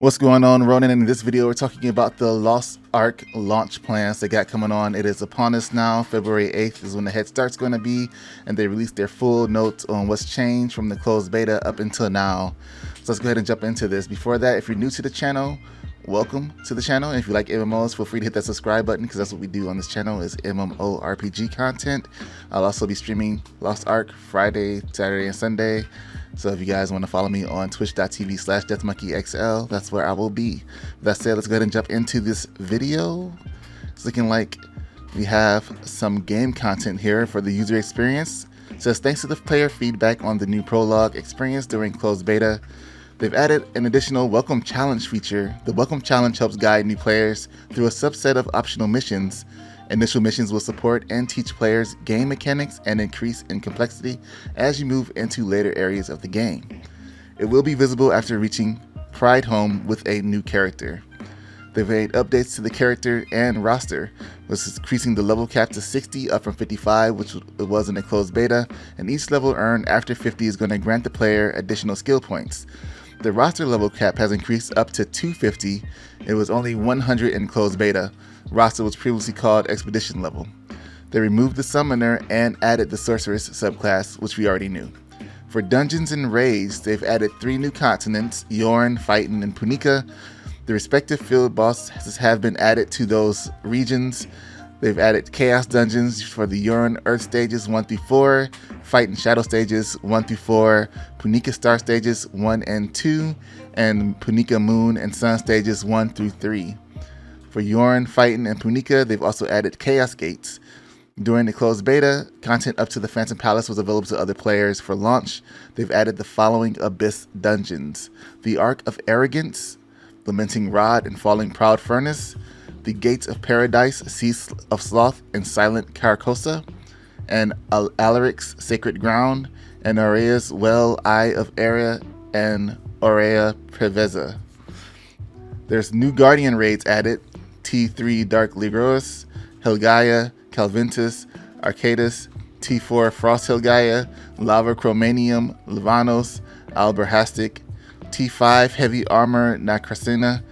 What's going on, Ronin? In this video, we're talking about the Lost Ark launch plans they got coming on. It is upon us now. February 8th is when the head start's going to be, and they released their full notes on what's changed from the closed beta up until now. So let's go ahead and jump into this. Before that, if you're new to the channel, welcome to the channel. And if you like MMOs, feel free to hit that subscribe button, because that's what we do on this channel is MMO RPG content. I'll also be streaming Lost Ark Friday, Saturday, and Sunday. So if you guys want to follow me on twitch.tv/deathmonkeyxl, that's where I will be. With that said, let's go ahead and jump into this video. It's looking like we have some game content here for the user experience. It says, thanks to the player feedback on the new prologue experience during closed beta, they've added an additional Welcome Challenge feature. The Welcome Challenge helps guide new players through a subset of optional missions. Initial missions will support and teach players game mechanics and increase in complexity as you move into later areas of the game. It will be visible after reaching Pride Home with a new character. They've made updates to the character and roster, which is increasing the level cap to 60 up from 55, which it was in a closed beta, and each level earned after 50 is going to grant the player additional skill points. The roster level cap has increased up to 250. It was only 100 in closed beta. Roster was previously called Expedition level. They removed the Summoner and added the Sorceress subclass, which we already knew. For dungeons and raids, they've added 3 new continents, Yorn, Phyton, and Punica. The respective field bosses have been added to those regions. They've added Chaos Dungeons for the Yorn Earth stages 1 through 4, Phyton Shadow stages 1 through 4, Punica Star stages 1 and 2, and Punica Moon and Sun stages 1 through 3. For Yorn, Phyton, and Punica, they've also added Chaos Gates. During the closed beta, content up to the Phantom Palace was available to other players. For launch, they've added the following Abyss dungeons: the Ark of Arrogance, Lamenting Rod and Falling Proud Furnace, the Gates of Paradise, Seas of Sloth and Silent Carcosa, and Alaric's Sacred Ground, and Aurea's Well, Eye of Area, and Aurea Preveza. There's new Guardian raids added: T3 Dark Ligros, Helgaia, Calvintus, Arcadus, T4 Frost Helgaia, Lava Chromanium, Livanos, Alberhastic, T5 Heavy Armor Nakrasina,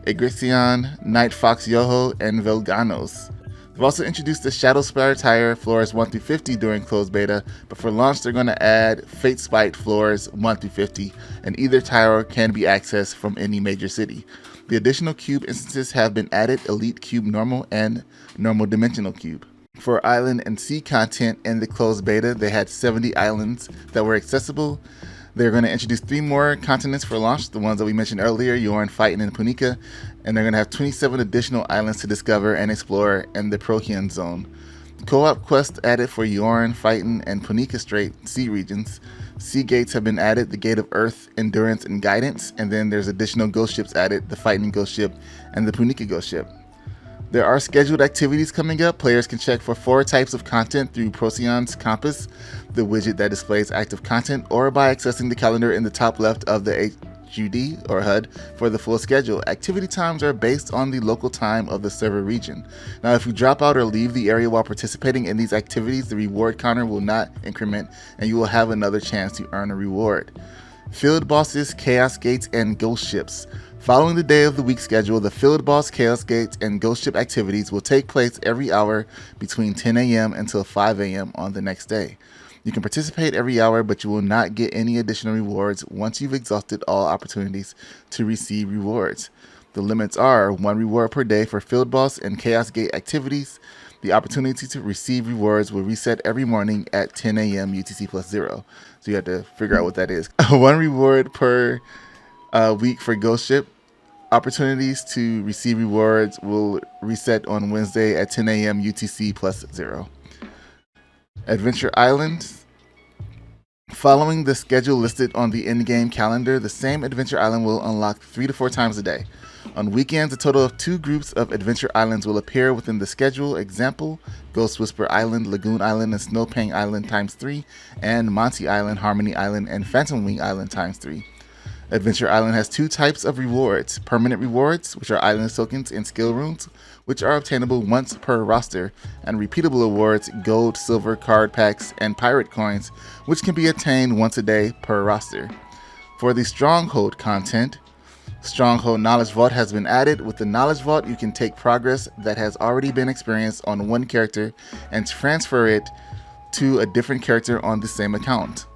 Egrixion, Night Fox Yoho, and Velganos. They've also introduced the Shadow Splatter Tire floors 1 through 50 during closed beta, but for launch they're going to add Fate Spite floors 1 through 50, and either tower can be accessed from any major city. The additional cube instances have been added: Elite Cube Normal and Normal Dimensional Cube. For island and sea content in the closed beta, they had 70 islands that were accessible. They're going to introduce 3 more continents for launch, the ones that we mentioned earlier, Yorn, Phyton, and Punica, and they're going to have 27 additional islands to discover and explore in the Protean Zone. Co-op quests added for Yorn, Phyton, and Punica Strait sea regions. Sea gates have been added: the Gate of Earth, Endurance, and Guidance, and then there's additional ghost ships added: the Phyton Ghost Ship and the Punica Ghost Ship. There are scheduled activities coming up. Players can check for 4 types of content through Procyon's Compass, the widget that displays active content, or by accessing the calendar in the top left of the HUD or HUD for the full schedule. Activity times are based on the local time of the server region. Now, if you drop out or leave the area while participating in these activities, the reward counter will not increment, and you will have another chance to earn a reward. Field bosses, Chaos Gates, and Ghost Ships. Following the day of the week schedule, the Field Boss, Chaos Gates, and Ghost Ship activities will take place every hour between 10 a.m. until 5 a.m. on the next day. You can participate every hour, but you will not get any additional rewards once you've exhausted all opportunities to receive rewards. The limits are 1 reward per day for Field Boss and Chaos Gate activities. The opportunity to receive rewards will reset every morning at 10 a.m. UTC plus 0. So you have to figure out what that is. 1 reward per week for Ghost Ship. Opportunities to receive rewards will reset on Wednesday at 10 a.m. UTC plus 0. Adventure Islands. Following the schedule listed on the in-game calendar, the same Adventure Island will unlock 3 to 4 times a day. On weekends, a total of 2 groups of Adventure Islands will appear within the schedule. Example: Ghost Whisper Island, Lagoon Island, and Snowpang Island times 3, and Monty Island, Harmony Island, and Phantom Wing Island times 3. Adventure Island has 2 types of rewards: permanent rewards, which are island tokens and skill runes, which are obtainable once per roster, and repeatable awards, gold, silver, card packs, and pirate coins, which can be attained once a day per roster. For the Stronghold content, Stronghold Knowledge Vault has been added. With the Knowledge Vault, you can take progress that has already been experienced on one character and transfer it to a different character on the same account.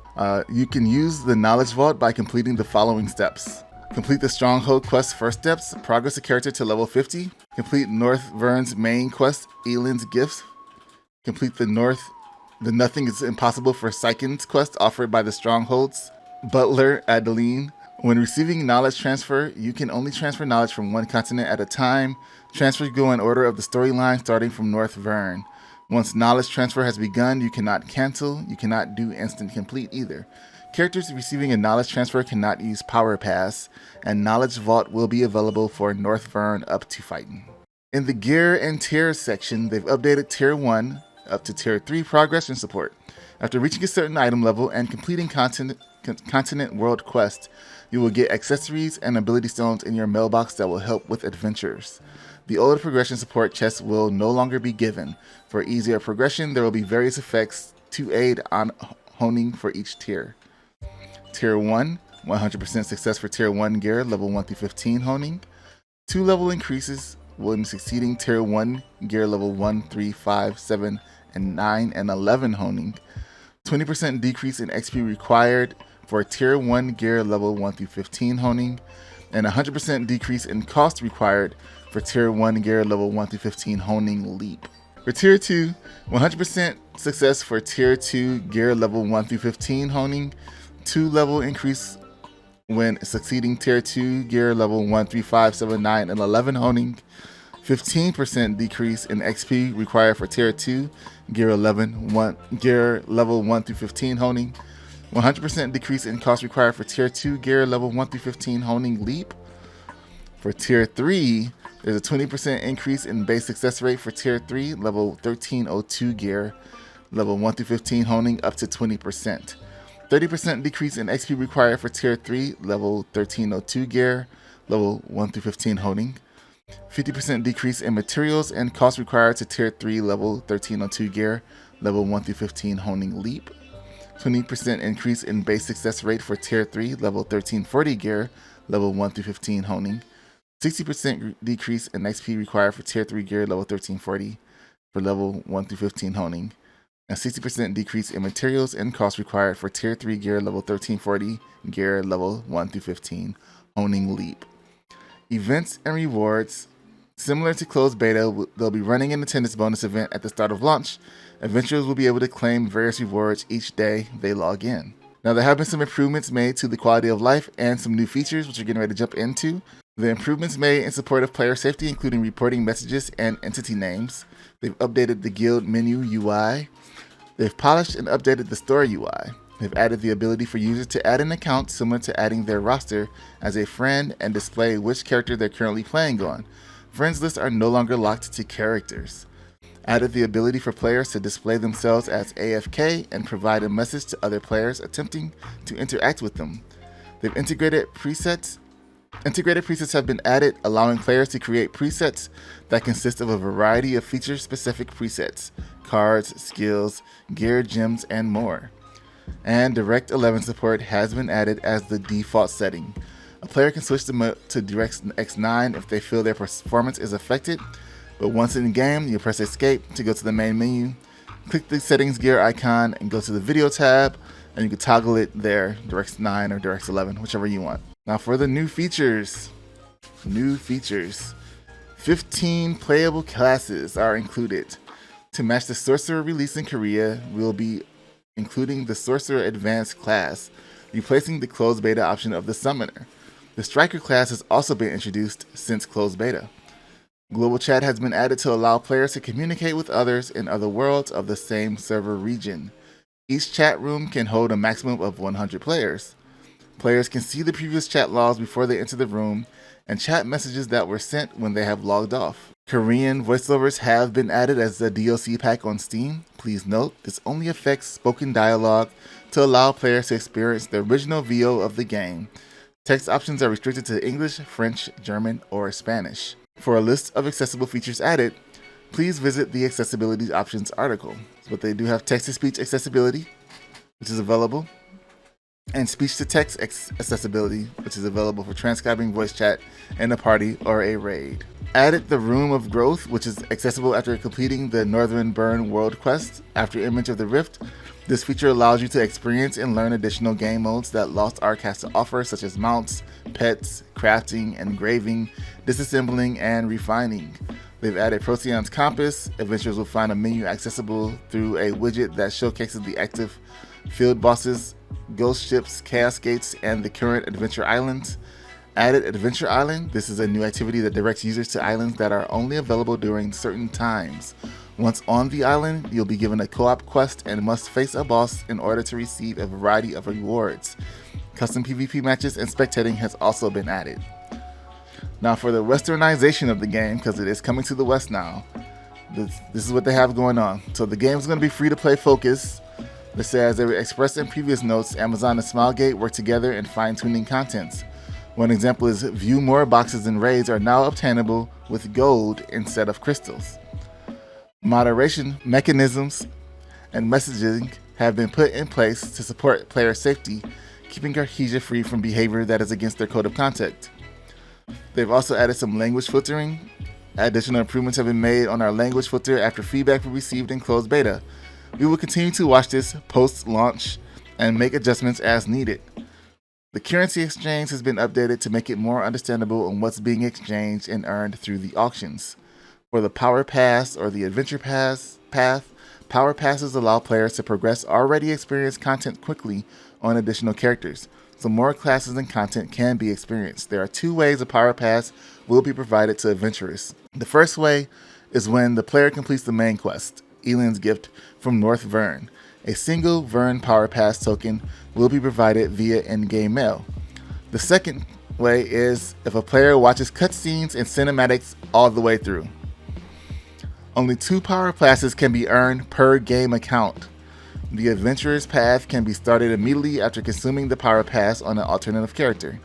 You can use the Knowledge Vault by completing the following steps. Complete the Stronghold quest first steps, progress a character to level 50. Complete North Vern's main quest, Elin's Gifts. Complete the Nothing is Impossible for Sykin's quest offered by the Stronghold's Butler, Adeline. When receiving knowledge transfer, you can only transfer knowledge from one continent at a time. Transfers go in order of the storyline starting from North Vern. Once knowledge transfer has begun, you cannot cancel. You cannot do instant complete either. Characters receiving a knowledge transfer cannot use Power Pass, and Knowledge Vault will be available for North Vern up to fighting. In the Gear and Tier section, they've updated Tier 1 up to Tier 3 progression support. After reaching a certain item level and completing Continent World Quest, you will get accessories and ability stones in your mailbox that will help with adventures. The older progression support chests will no longer be given. For easier progression, there will be various effects to aid on honing for each tier. Tier 1, 100% success for Tier 1 gear, level 1 through 15 honing. 2 level increases when succeeding Tier 1 gear level 1, 3, 5, 7, and 9, and 11 honing. 20% decrease in XP required for Tier 1 gear level 1 through 15 honing, and 100% decrease in cost required for Tier 1 gear level 1 through 15 honing leap. For Tier 2, 100% success for Tier 2 gear level 1 through 15 honing, 2 level increase when succeeding Tier 2 gear level 1, 3, 5, 7, 9, and 11 honing, 15% decrease in XP required for Tier 2 gear level 1 through 15 honing, 100% decrease in cost required for Tier 2 gear level 1 through 15 honing leap. For Tier 3, there's a 20% increase in base success rate for Tier 3 level 1302 gear level 1 through 15 honing up to 20%. 30% decrease in XP required for Tier 3 level 1302 gear level 1 through 15 honing. 50% decrease in materials and cost required to Tier 3 level 1302 gear level 1 through 15 honing leap. 20% increase in base success rate for Tier 3 level 1340 gear level 1 through 15 honing. 60% decrease in XP required for Tier 3 gear level 1340 for level 1 through 15 honing. And 60% decrease in materials and cost required for Tier 3 gear level 1340 gear level 1 through 15 honing leap. Events and rewards. Similar to closed beta, they'll be running an attendance bonus event at the start of launch. Adventurers will be able to claim various rewards each day they log in. Now, there have been some improvements made to the quality of life and some new features which we're getting ready to jump into. The improvements made in support of player safety, including reporting messages and entity names. They've updated the guild menu UI. They've polished and updated the store UI. They've added the ability for users to add an account similar to adding their roster as a friend and display which character they're currently playing on. Friends lists are no longer locked to characters. Added the ability for players to display themselves as AFK and provide a message to other players attempting to interact with them. They've integrated presets. Integrated presets have been added, allowing players to create presets that consist of a variety of feature-specific presets, cards, skills, gear, gems, and more. And Direct 11 support has been added as the default setting. A player can switch to DirectX 9 if they feel their performance is affected, but once in game, you press escape to go to the main menu, click the settings gear icon, and go to the video tab, and you can toggle it there, DirectX 9 or DirectX 11, whichever you want. Now for the new features. 15 playable classes are included. To match the Sorcerer release in Korea, we'll be including the Sorcerer Advanced class, replacing the closed beta option of the Summoner. The Striker class has also been introduced since closed beta. Global chat has been added to allow players to communicate with others in other worlds of the same server region. Each chat room can hold a maximum of 100 players. Players can see the previous chat logs before they enter the room and chat messages that were sent when they have logged off. Korean voiceovers have been added as the DLC pack on Steam. Please note, this only affects spoken dialogue to allow players to experience the original VO of the game. Text options are restricted to English, French, German, or Spanish. For a list of accessible features added, please visit the Accessibility Options article. But they do have text-to-speech accessibility, which is available. and speech-to-text accessibility, which is available for transcribing voice chat in a party or a raid. Added the Room of Growth, which is accessible after completing the Northern Burn World quest after Image of the Rift. This feature allows you to experience and learn additional game modes that Lost Ark has to offer, such as mounts, pets, crafting, engraving, disassembling, and refining. They've added Procyon's Compass. Adventurers will find a menu accessible through a widget that showcases the active field bosses, ghost ships, chaos gates, and the current adventure islands. Added Adventure Island. This is a new activity that directs users to islands that are only available during certain times. Once on the island, you'll be given a co-op quest and must face a boss in order to receive a variety of rewards. Custom PvP matches and spectating has also been added. Now for the Westernization of the game, because it is coming to the West now, this is what they have going on. So the game is going to be free to play focus. They say, as they were expressed in previous notes, Amazon and Smilegate work together in fine-tuning contents. One example is view more boxes and raids are now obtainable with gold instead of crystals. Moderation mechanisms and messaging have been put in place to support player safety, keeping Cartesia free from behavior that is against their code of conduct. They've also added some language filtering. Additional improvements have been made on our language filter after feedback we received in closed beta. We will continue to watch this post-launch and make adjustments as needed. The currency exchange has been updated to make it more understandable on what's being exchanged and earned through the auctions. For the Power Pass or the Adventure Pass path, Power Passes allow players to progress already experienced content quickly on additional characters, so more classes and content can be experienced. There are two ways a Power Pass will be provided to adventurers. The first way is when the player completes the main quest, Elin's Gift from North Vern. A single Vern Power Pass token will be provided via in-game mail. The second way is if a player watches cutscenes and cinematics all the way through. Only 2 Power Passes can be earned per game account. The Adventurer's Path can be started immediately after consuming the Power Pass on an alternative character.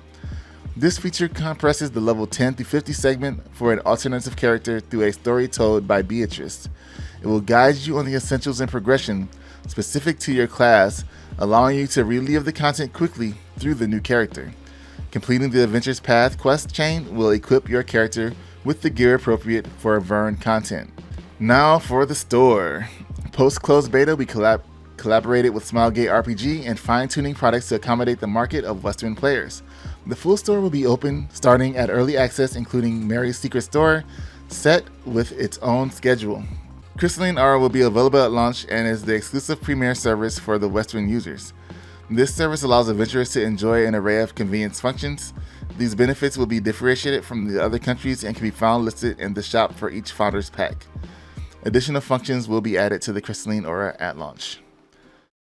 This feature compresses the level 10 to 50 segment for an alternative character through a story told by Beatrice. It will guide you on the essentials and progression specific to your class, allowing you to relive the content quickly through the new character. Completing the Adventure's Path quest chain will equip your character with the gear appropriate for Vern content. Now for the store. Post-closed beta, we collaborated with Smilegate RPG in fine-tuning products to accommodate the market of Western players. The full store will be open starting at early access, including Mary's Secret Store, set with its own schedule. Crystalline R will be available at launch and is the exclusive premier service for the Western users. This service allows adventurers to enjoy an array of convenience functions. These benefits will be differentiated from the other countries and can be found listed in the shop for each Founder's Pack. Additional functions will be added to the Crystalline Aura at launch.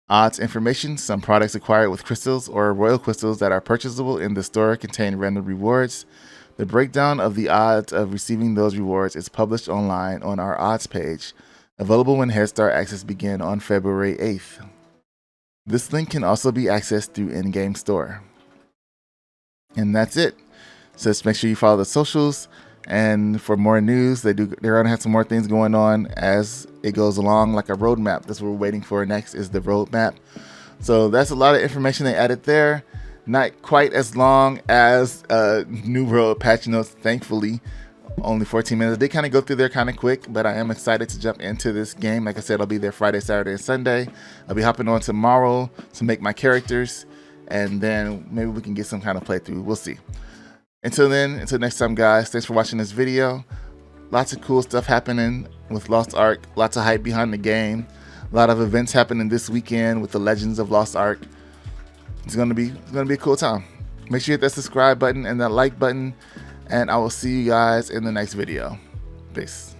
Odds information: some products acquired with crystals or royal crystals that are purchasable in the store contain random rewards. The breakdown of the odds of receiving those rewards is published online on our odds page, available when Head Start access begins on February 8th. This link can also be accessed through in-game store. And that's it. So just make sure you follow the socials, and for more news, they're gonna have some more things going on as it goes along, like a roadmap. That's what we're waiting for next, is the roadmap. So that's a lot of information they added there. Not quite as long as New World patch notes, thankfully. Only 14 minutes. They kind of go through there kind of quick, but I am excited to jump into this game. Like I said, I'll be there Friday, Saturday, and Sunday. I'll be hopping on tomorrow to make my characters, and then maybe we can get some kind of playthrough. We'll see. Until then, until next time, guys, thanks for watching this video. Lots of cool stuff happening with Lost Ark. Lots of hype behind the game. A lot of events happening this weekend with the Legends of Lost Ark. It's gonna be a cool time. Make sure you hit that subscribe button and that like button, and I will see you guys in the next video. Peace.